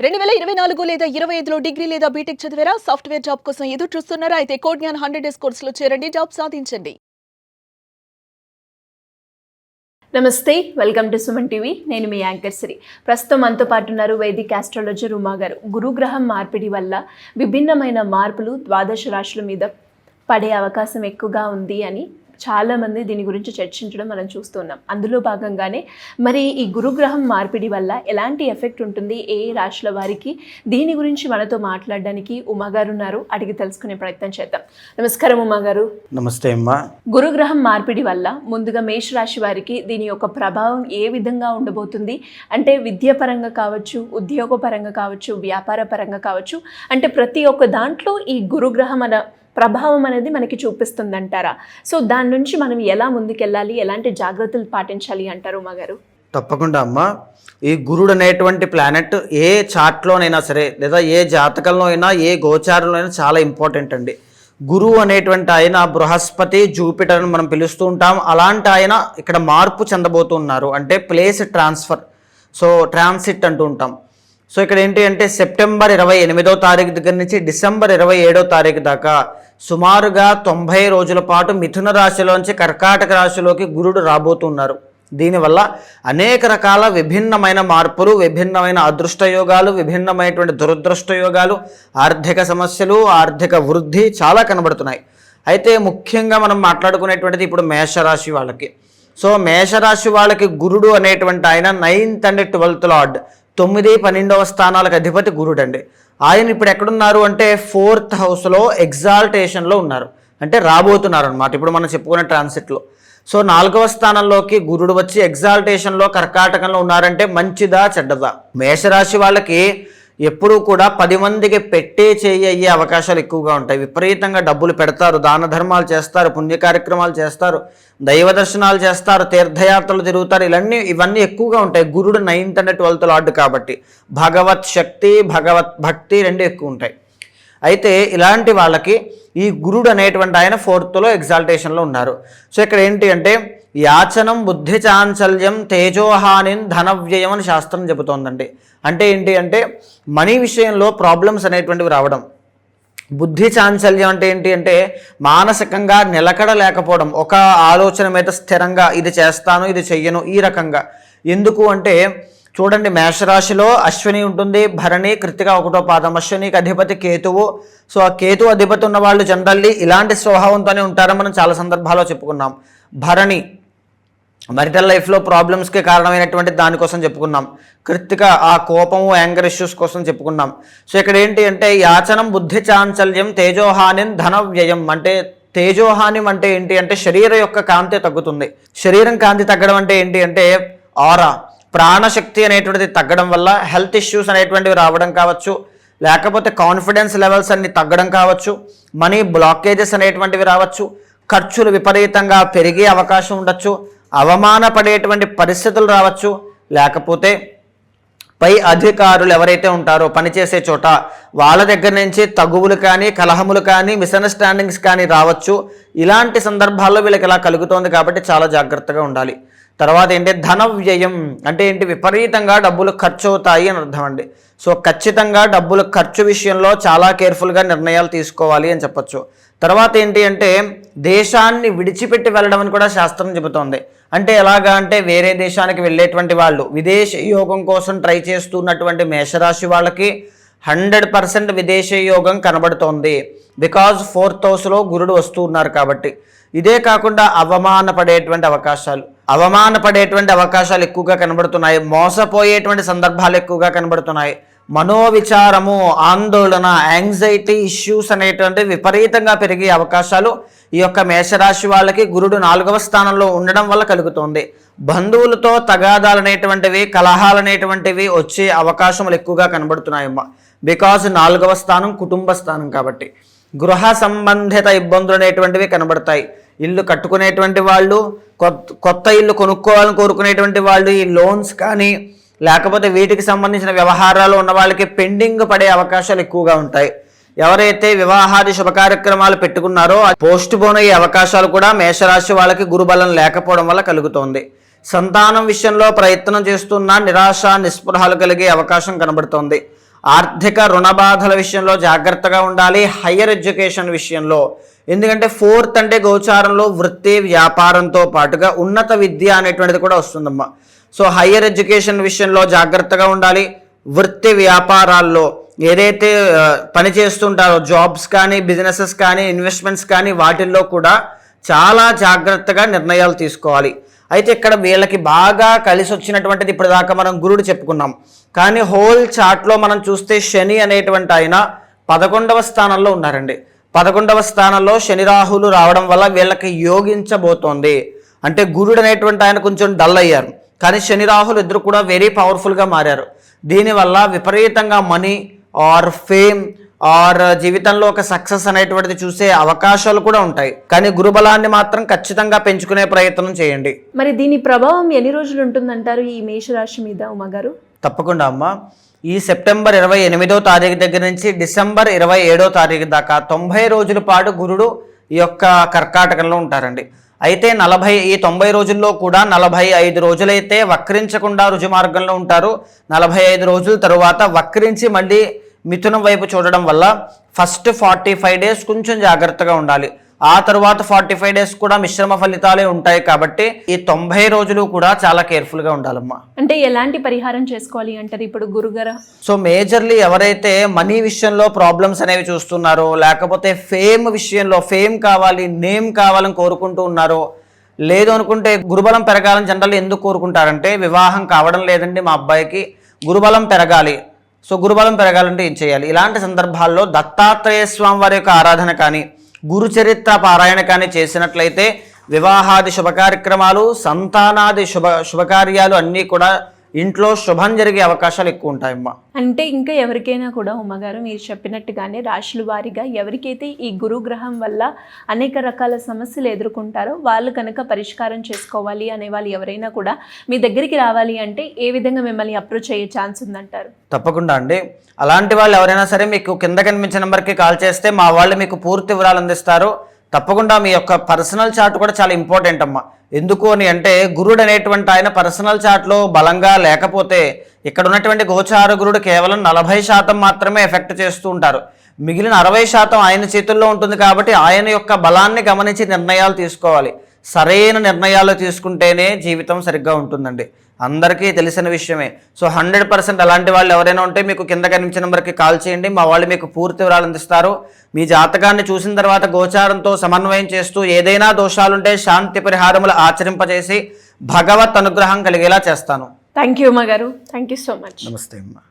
2024 లేదా 25లో డిగ్రీ లేదా బీటెక్ చదివారా? సాఫ్ట్‌వేర్ జాబ్ కోసం ఎదురు చూస్తున్నారా? అయితే కోడ్ జ్ఞాన్ 100 డేస్ కోర్సులో చేరండి, జాబ్ సాధించండి. నమస్తే, వెల్కమ్ టు సుమన్ టీవీ. నేను మీ యాంకర్ శ్రీ. ప్రస్తుతం మనతో పాటు ఉన్నారు వైదిక్ ఆస్ట్రాలజర్ ఉమా గారు. గురుగ్రహం మార్పిడి వల్ల విభిన్నమైన మార్పులు ద్వాదశ రాశుల మీద పడే అవకాశం ఎక్కువగా ఉంది అని చాలామంది దీని గురించి చర్చించడం మనం చూస్తున్నాం. అందులో భాగంగానే మరి ఈ గురుగ్రహం మార్పిడి వల్ల ఎలాంటి ఎఫెక్ట్ ఉంటుంది, ఏ రాశుల వారికి, దీని గురించి మనతో మాట్లాడడానికి ఉమాగారు ఉన్నారు. అడిగి తెలుసుకునే ప్రయత్నం చేద్దాం. నమస్కారం ఉమాగారు. నమస్తే అమ్మా. గురుగ్రహం మార్పిడి వల్ల ముందుగా మేషరాశి వారికి దీని యొక్క ప్రభావం ఏ విధంగా ఉండబోతుంది? అంటే విద్యాపరంగా కావచ్చు, ఉద్యోగపరంగా కావచ్చు, వ్యాపార పరంగా కావచ్చు, అంటే ప్రతి ఒక్క దాంట్లో ఈ గురుగ్రహం ప్రభావం అనేది మనకి చూపిస్తుందంటారా? సో దాని నుంచి మనం ఎలా ముందుకెళ్ళాలి, ఎలాంటి జాగ్రత్తలు పాటించాలి అంటారు ఉమాగారు? తప్పకుండా అమ్మా. ఈ గురుడు అనేటువంటి ప్లానెట్ ఏ చార్ట్లోనైనా సరే, లేదా ఏ జాతకంలో అయినా, ఏ గోచారంలో అయినా చాలా ఇంపార్టెంట్ అండి. గురువు అనేటువంటి ఆయన బృహస్పతి, జూపిటర్ అని మనం పిలుస్తూ ఉంటాం. అలాంటి ఆయన ఇక్కడ మార్పు చెందబోతున్నారు, అంటే ప్లేస్ ట్రాన్స్ఫర్, సో ట్రాన్సిట్ అంటూ ఉంటాం. సో ఇక్కడ ఏంటి అంటే సెప్టెంబర్ 28వ తారీఖు దగ్గర నుంచి డిసెంబర్ 27వ తారీఖు దాకా సుమారుగా 90 రోజుల పాటు మిథున రాశిలోంచి కర్కాటక రాశిలోకి గురుడు రాబోతున్నారు. దీనివల్ల అనేక రకాల విభిన్నమైన మార్పులు, విభిన్నమైన అదృష్టయోగాలు, విభిన్నమైనటువంటి దురదృష్టయోగాలు, ఆర్థిక సమస్యలు, ఆర్థిక వృద్ధి చాలా కనబడుతున్నాయి. అయితే ముఖ్యంగా మనం మాట్లాడుకునేటువంటిది ఇప్పుడు మేషరాశి వాళ్ళకి. సో మేషరాశి వాళ్ళకి గురుడు అనేటువంటి ఆయన 9th and 12th లార్డ్, 9, 12వ స్థానాలకు అధిపతి గురుడు అండి. ఆయన ఇప్పుడు ఎక్కడున్నారు అంటే 4th హౌస్లో ఎగ్జాల్టేషన్లో ఉన్నారు, అంటే రాబోతున్నారు అనమాట ఇప్పుడు మనం చెప్పుకునే ట్రాన్సిట్లో. సో 4వ స్థానంలోకి గురుడు వచ్చి ఎగ్జాల్టేషన్లో కర్కాటకంలో ఉన్నారంటే మంచిదా చెడ్డదా? మేషరాశి వాళ్ళకి ఎప్పుడూ కూడా 10 మందికి పెట్టే చేయి అయ్యే అవకాశాలు ఎక్కువగా ఉంటాయి. విపరీతంగా డబ్బులు పెడతారు, దాన ధర్మాలు చేస్తారు, పుణ్య కార్యక్రమాలు చేస్తారు, దైవ దర్శనాలు చేస్తారు, తీర్థయాత్రలు తిరుగుతారు. ఇవన్నీ ఎక్కువగా ఉంటాయి. గురుడు 9th and 12th లార్డ్ కాబట్టి భగవత్ శక్తి, భగవత్ భక్తి రెండు ఎక్కువ ఉంటాయి. అయితే ఇలాంటి వాళ్ళకి ఈ గురుడు అనేటువంటి ఆయన 4thలో ఎగ్జాల్టేషన్లో ఉన్నారు. సో ఇక్కడ ఏంటి అంటే యాచనం, బుద్ధి చాంచల్యం, తేజోహానిన్, ధనవ్యయం అని శాస్త్రం చెబుతోందండి. అంటే ఏంటి అంటే మనీ విషయంలో ప్రాబ్లమ్స్ అనేటువంటివి రావడం. బుద్ధి చాంచల్యం అంటే ఏంటి అంటే మానసికంగా నిలకడ లేకపోవడం, ఒక ఆలోచన మీద స్థిరంగా ఇది చేస్తాను, ఇది చెయ్యను, ఈ రకంగా. ఎందుకు అంటే చూడండి, మేషరాశిలో అశ్విని ఉంటుంది, భరణి, కృత్తిక 1వ పాదం. అశ్వినికి అధిపతి కేతువు. సో ఆ కేతు అధిపతి ఉన్న వాళ్ళు జనరల్లీ ఇలాంటి స్వభావంతోనే ఉంటారని మనం చాలా సందర్భాల్లో చెప్పుకున్నాం. భరణి marital లైఫ్లో ప్రాబ్లమ్స్కి కారణమైనటువంటి దానికోసం చెప్పుకున్నాం. కృత్తిక ఆ కోపము, యాంగర్ ఇష్యూస్ కోసం చెప్పుకున్నాం. సో ఇక్కడ ఏంటి అంటే యాచనం, బుద్ధి చాంచల్యం, తేజోహానిన్, ధన వ్యయం. అంటే తేజోహాని అంటే ఏంటి అంటే శరీరం యొక్క కాంతి తగ్గుతుంది. శరీరం కాంతి తగ్గడం అంటే ఏంటి అంటే ఆరా, ప్రాణశక్తి అనేటువంటిది తగ్గడం వల్ల హెల్త్ ఇష్యూస్ అనేటువంటివి రావడం కావచ్చు, లేకపోతే కాన్ఫిడెన్స్ లెవెల్స్ అన్ని తగ్గడం కావచ్చు, మనీ బ్లాకేజెస్ అనేటువంటివి రావచ్చు, ఖర్చులు విపరీతంగా పెరిగే అవకాశం ఉండొచ్చు, అవమానపడేటువంటి పరిస్థితులు రావచ్చు, లేకపోతే పై అధికారులు ఎవరైతే ఉంటారో పనిచేసే చోట వాళ్ళ దగ్గర నుంచి తగువులు కానీ, కలహములు కానీ, మిస్అండర్స్టాండింగ్స్ కానీ రావచ్చు. ఇలాంటి సందర్భాల్లో వీళ్ళకి ఇలా కలుగుతోంది కాబట్టి చాలా జాగ్రత్తగా ఉండాలి. తర్వాత ఏంటి ధన వ్యయం అంటే ఏంటి, విపరీతంగా డబ్బులు ఖర్చు అవుతాయి అని అర్థం అండి. సో ఖచ్చితంగా డబ్బులు ఖర్చు విషయంలో చాలా కేర్ఫుల్గా నిర్ణయాలు తీసుకోవాలి అని చెప్పొచ్చు. తర్వాత ఏంటి అంటే దేశాన్ని విడిచిపెట్టి వెళ్ళడం అని కూడా శాస్త్రం చెబుతోంది. అంటే ఎలాగా అంటే వేరే దేశానికి వెళ్ళేటువంటి వాళ్ళు, విదేశ యోగం కోసం ట్రై చేస్తున్నటువంటి మేషరాశి వాళ్ళకి 100% విదేశీ యోగం కనబడుతోంది. బికాజ్ 4th హౌస్లో గురుడు వస్తూ ఉన్నారు కాబట్టి. ఇదే కాకుండా అవమానపడేటువంటి అవకాశాలు ఎక్కువగా కనబడుతున్నాయి. మోసపోయేటువంటి సందర్భాలు ఎక్కువగా కనబడుతున్నాయి. మనోవిచారము, ఆందోళన, యాంగ్జైటీ ఇష్యూస్ అనేటువంటి విపరీతంగా పెరిగే అవకాశాలు ఈ యొక్క మేషరాశి వాళ్ళకి గురుడు 4వ స్థానంలో ఉండడం వల్ల కలుగుతుంది. బంధువులతో తగాదాలు అనేటువంటివి, కలహాలు అనేటువంటివి వచ్చే అవకాశములు ఎక్కువగా కనబడుతున్నాయమ్మా. బికాజ్ 4వ స్థానం కుటుంబ స్థానం కాబట్టి గృహ సంబంధిత ఇబ్బందులు అనేటువంటివి కనబడతాయి. ఇల్లు కట్టుకునేటువంటి వాళ్ళు, కొత్త ఇల్లు కొనుక్కోవాలని కోరుకునేటువంటి వాళ్ళు, ఈ లోన్స్ కానీ లేకపోతే వీటికి సంబంధించిన వ్యవహారాలు ఉన్న వాళ్ళకి పెండింగ్ పడే అవకాశాలు ఎక్కువగా ఉంటాయి. ఎవరైతే వివాహాది శుభ కార్యక్రమాలు పెట్టుకున్నారో పోస్ట్ పోన్ అయ్యే అవకాశాలు కూడా మేషరాశి వాళ్ళకి గురుబలం లేకపోవడం వల్ల కలుగుతోంది. సంతానం విషయంలో ప్రయత్నం చేస్తున్న నిరాశ నిస్పృహలు కలిగే అవకాశం కనబడుతోంది. ఆర్థిక రుణ బాధల విషయంలో జాగ్రత్తగా ఉండాలి. హయ్యర్ ఎడ్యుకేషన్ విషయంలో, ఎందుకంటే 4th అంటే గోచారంలో వృత్తి వ్యాపారంతో పాటుగా ఉన్నత విద్య అనేటువంటిది కూడా వస్తుందమ్మా. సో హయ్యర్ ఎడ్యుకేషన్ విషయంలో జాగ్రత్తగా ఉండాలి. వృత్తి వ్యాపారాల్లో ఏదైతే పని చేస్తుంటారో జాబ్స్ కానీ బిజినెసెస్ కానీ ఇన్వెస్ట్మెంట్స్ కానీ వాటిల్లో కూడా చాలా జాగ్రత్తగా నిర్ణయాలు తీసుకోవాలి. అయితే ఇక్కడ వీళ్ళకి బాగా కలిసి వచ్చినటువంటిది ఇప్పుడు దాకా మనం గురుడు చెప్పుకున్నాం. కానీ హోల్ చార్ట్లో మనం చూస్తే శని అనేటువంటి ఆయన 11వ స్థానంలో ఉన్నారండి. 11వ స్థానంలో శని రాహులు రావడం వల్ల వీళ్ళకి యోగించబోతోంది. అంటే గురుడు అనేటువంటి ఆయన కొంచెం డల్ అయ్యారు, కానీ శని రాహులు ఇద్దరు కూడా వెరీ పవర్ఫుల్గా మారారు. దీనివల్ల విపరీతంగా మనీ ఆర్ ఫేమ్ ఆర్ జీవితంలో ఒక సక్సెస్ అనేటువంటిది చూసే అవకాశాలు కూడా ఉంటాయి. కానీ గురుబలాన్ని మాత్రం ఖచ్చితంగా పెంచుకునే ప్రయత్నం చేయండి. మరి దీని ప్రభావం ఎన్ని రోజులు ఉంటుందంటారు ఈ మేషరాశి మీద ఉమాగారు? తప్పకుండా అమ్మ, ఈ సెప్టెంబర్ 28వ తారీఖు దగ్గర నుంచి డిసెంబర్ 27వ తారీఖు దాకా 90 రోజుల పాటు గురుడు ఈ యొక్క కర్కాటకంలో ఉంటారండి. అయితే ఈ 90 రోజుల్లో కూడా 45 రోజులైతే వక్రించకుండా రుజుమార్గంలో ఉంటారు. 45 రోజుల తరువాత వక్రించి మళ్ళీ మిథునం వైపు చూడడం వల్ల ఫస్ట్ 45 డేస్ కొంచెం జాగ్రత్తగా ఉండాలి. ఆ తర్వాత 45 డేస్ కూడా మిశ్రమ ఫలితాలే ఉంటాయి. కాబట్టి ఈ 90 రోజులు కూడా చాలా కేర్ఫుల్గా ఉండాలమ్మా. అంటే ఎలాంటి పరిహారం చేసుకోవాలి అంటారు ఇప్పుడు గురుగారు? సో మేజర్లీ ఎవరైతే మనీ విషయంలో ప్రాబ్లమ్స్ అనేవి చూస్తున్నారో, లేకపోతే ఫేమ్ విషయంలో ఫేమ్ కావాలి, నేమ్ కావాలని కోరుకుంటూ ఉన్నారో, లేదు అనుకుంటే గురుబలం పెరగాలని జనరల్ ఎందుకు కోరుకుంటారంటే వివాహం కావడం లేదండి మా అబ్బాయికి, గురుబలం పెరగాలి. సో గురుబలం పెరగాలంటే ఏం చేయాలి? ఇలాంటి సందర్భాల్లో దత్తాత్రేయ స్వామి వారి యొక్క ఆరాధన కానీ గురు చరిత్ర పారాయణ కానీ చేసినట్లయితే వివాహాది శుభ కార్యక్రమాలు, సంతానాది శుభకార్యాలు అన్నీ కూడా ఇంట్లో శుభం జరిగే అవకాశాలు ఎక్కువ ఉంటాయమ్మా. అంటే ఇంకా ఎవరికైనా కూడా ఉమ్మగారు మీరు చెప్పినట్టుగానే రాశుల వారీగా ఎవరికైతే ఈ గురుగ్రహం వల్ల అనేక రకాల సమస్యలు ఎదుర్కొంటారో వాళ్ళు కనుక పరిష్కారం చేసుకోవాలి అనే వాళ్ళు ఎవరైనా కూడా మీ దగ్గరికి రావాలి అంటే ఏ విధంగా మిమ్మల్ని అప్రోచ్ అయ్యే ఛాన్స్ ఉందంటారు? తప్పకుండా అండి. అలాంటి వాళ్ళు ఎవరైనా సరే మీకు కింద కనిపించిన నెంబర్కి కాల్ చేస్తే మా వాళ్ళు మీకు పూర్తి వివరాలు అందిస్తారు. తప్పకుండా మీ యొక్క పర్సనల్ చార్ట్ కూడా చాలా ఇంపార్టెంట్ అమ్మా. ఎందుకు అని అంటే గురుడు అనేటువంటి ఆయన పర్సనల్ చార్ట్లో బలంగా లేకపోతే ఇక్కడ ఉన్నటువంటి గోచార గురుడు కేవలం 40% మాత్రమే ఎఫెక్ట్ చేస్తూ ఉంటారు. మిగిలిన 60% ఆయన చేతుల్లో ఉంటుంది. కాబట్టి ఆయన యొక్క బలాన్ని గమనించి నిర్ణయాలు తీసుకోవాలి. సరైన నిర్ణయాలు తీసుకుంటేనే జీవితం సరిగ్గా ఉంటుందండి. అందరికీ తెలిసిన విషయమే. సో 100% అలాంటి వాళ్ళు ఎవరైనా ఉంటే మీకు కింద కనిపించిన నెంబర్కి కాల్ చేయండి. మా వాళ్ళు మీకు పూర్తి వివరాలు అందిస్తారు. మీ జాతకాన్ని చూసిన తర్వాత గోచారంతో సమన్వయం చేస్తూ ఏదైనా దోషాలుంటే శాంతి పరిహారములు ఆచరింపజేసి భగవత్ అనుగ్రహం కలిగేలా చేస్తాను. థ్యాంక్ యూ ఉమా గారు. Thank you so much. నమస్తే అమ్మా.